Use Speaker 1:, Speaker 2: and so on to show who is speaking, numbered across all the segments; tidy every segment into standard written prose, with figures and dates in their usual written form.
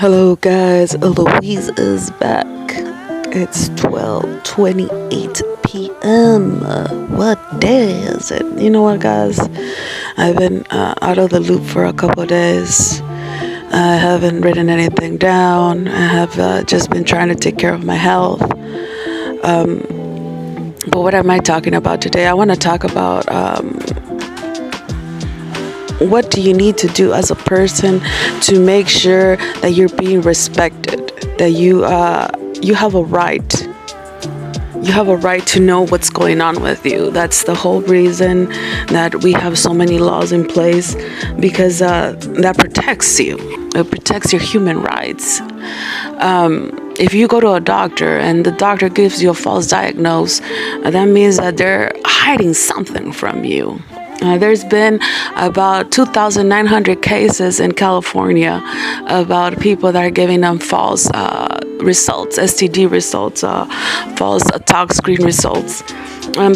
Speaker 1: Hello guys, Eloise is back. It's 12:28 p.m. What day is it? You know what guys? I've been out of the loop for a couple of days. I haven't written anything down. I have just been trying to take care of my health. But what am I talking about today? I want to talk about what do you need to do as a person to make sure that you're being respected, that you have a right. You have a right to know what's going on with you. That's the whole reason that we have so many laws in place, because that protects you. It protects your human rights. If you go to a doctor and the doctor gives you a false diagnosis, that means that they're hiding something from you. There's been about 2,900 cases in California about people that are giving them false results, STD results, false tox screen results.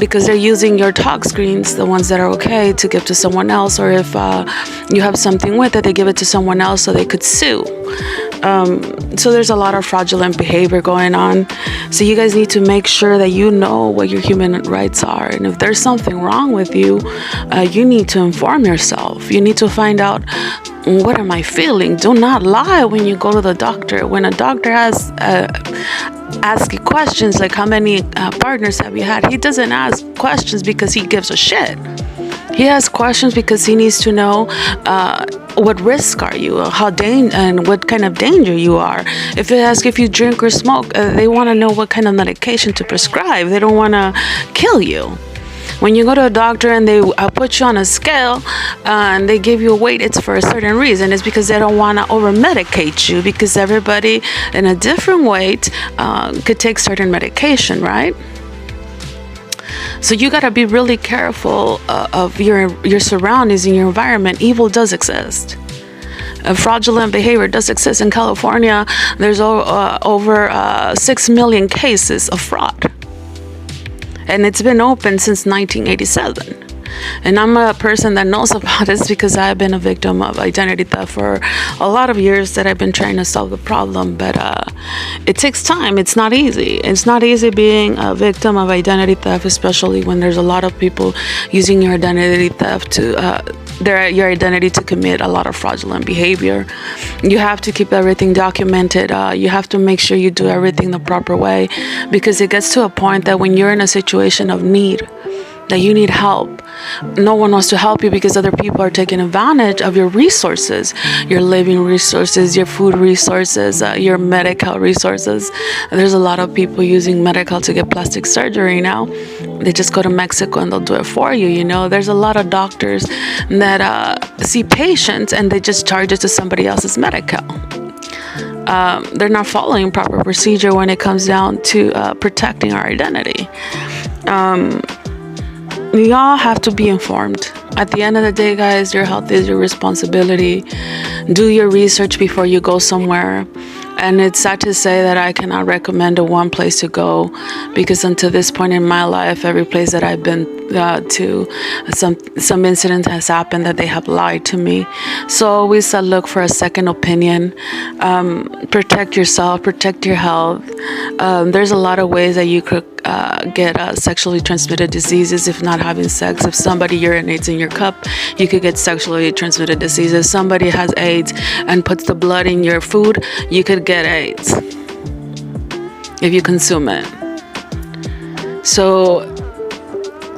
Speaker 1: Because they're using your tox screens, the ones that are okay, to give to someone else, or if you have something with it, they give it to someone else so they could sue. So there's a lot of fraudulent behavior going on. So you guys need to make sure that you know what your human rights are. And if there's something wrong with you, you need to inform yourself. You need to find out, what am I feeling? Do not lie when you go to the doctor. When a doctor asks you questions like how many partners have you had, he doesn't ask questions because he gives a shit. He asks questions because he needs to know what risk are you, and what kind of danger you are. If they ask if you drink or smoke, they want to know what kind of medication to prescribe. They don't want to kill you. When you go to a doctor and they put you on a scale and they give you a weight, it's for a certain reason. It's because they don't want to over-medicate you, because everybody in a different weight could take certain medication, right? So you got to be really careful of your surroundings and your environment. Evil does exist. Fraudulent behavior does exist. In California, there's over 6 million cases of fraud. And it's been open since 1987. And I'm a person that knows about this because I've been a victim of identity theft for a lot of years that I've been trying to solve the problem. But it takes time. It's not easy. It's not easy being a victim of identity theft, especially when there's a lot of people using your identity theft your identity to commit a lot of fraudulent behavior. You have to keep everything documented. You have to make sure you do everything the proper way, because it gets to a point that when you're in a situation of need, that you need help, no one wants to help you because other people are taking advantage of your resources, your living resources, your food resources, your medical resources. There's a lot of people using medical to get plastic surgery now. They just go to Mexico and they'll do it for you. You know, there's a lot of doctors that see patients and they just charge it to somebody else's medical. They're not following proper procedure when it comes down to protecting our identity. We all have to be informed. At the end of the day, guys, your health is your responsibility. Do your research before you go somewhere. And it's sad to say that I cannot recommend one place to go, because until this point in my life, every place that I've been to, some incident has happened that they have lied to me. So always look for a second opinion. Protect yourself, protect your health. There's a lot of ways that you could get sexually transmitted diseases if not having sex. If somebody urinates in your cup, you could get sexually transmitted diseases. If somebody has AIDS and puts the blood in your food, you could get AIDS if you consume it. So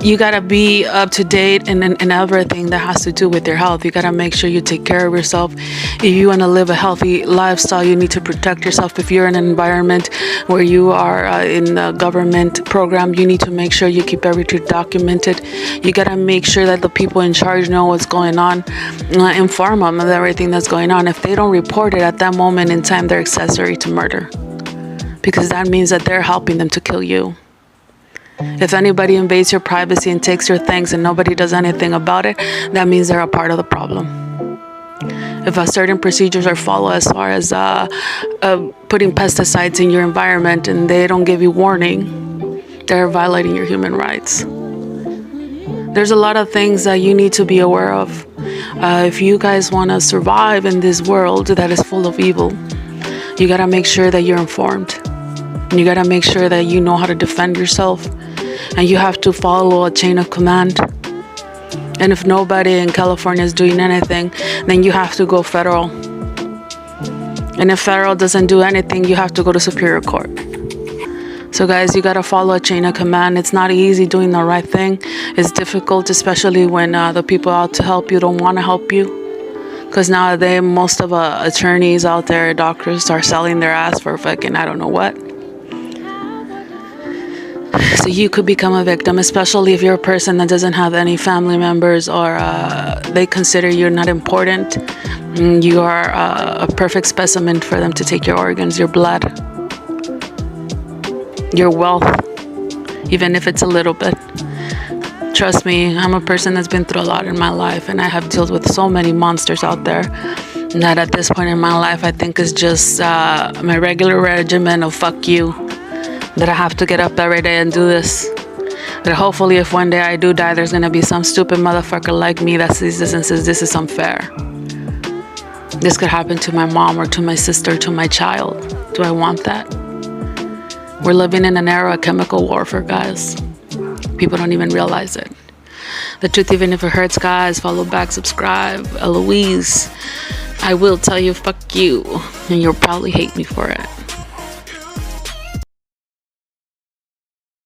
Speaker 1: you gotta be up to date in everything that has to do with your health. You gotta make sure you take care of yourself. If you want to live a healthy lifestyle, you need to protect yourself. If you're in an environment where you are in a government program, you need to make sure you keep everything documented. You gotta make sure that the people in charge know what's going on. Inform them of everything that's going on. If they don't report it at that moment in time, they're accessory to murder, because that means that they're helping them to kill you. If anybody invades your privacy and takes your things and nobody does anything about it, that means they're a part of the problem. If certain procedures are followed as far as putting pesticides in your environment and they don't give you warning, they're violating your human rights. There's a lot of things that you need to be aware of. If you guys want to survive in this world that is full of evil, You gotta make sure that you're informed. You gotta make sure that you know how to defend yourself. And you have to follow a chain of command. And if nobody in California is doing anything, then you have to go federal. And if federal doesn't do anything, you have to go to Superior Court. So guys, you gotta follow a chain of command. It's not easy doing the right thing. It's difficult, especially when the people out to help you don't want to help you. Because nowadays, most of attorneys out there, doctors, are selling their ass for fucking I don't know what. So you could become a victim, especially if you're a person that doesn't have any family members or they consider you not important. You are a perfect specimen for them to take your organs, your blood, your wealth, even if it's a little bit. Trust me, I'm a person that's been through a lot in my life, and I have dealt with so many monsters out there that at this point in my life, I think is just my regular regimen of fuck you, that I have to get up every day and do this. That hopefully if one day I do die, there's gonna be some stupid motherfucker like me that sees this and says this is unfair. This could happen to my mom or to my sister, to my child. Do I want that? We're living in an era of chemical warfare, guys. People don't even realize it. The truth, even if it hurts, guys. Follow back, subscribe. Eloise, I will tell you fuck you, and you'll probably hate me for it.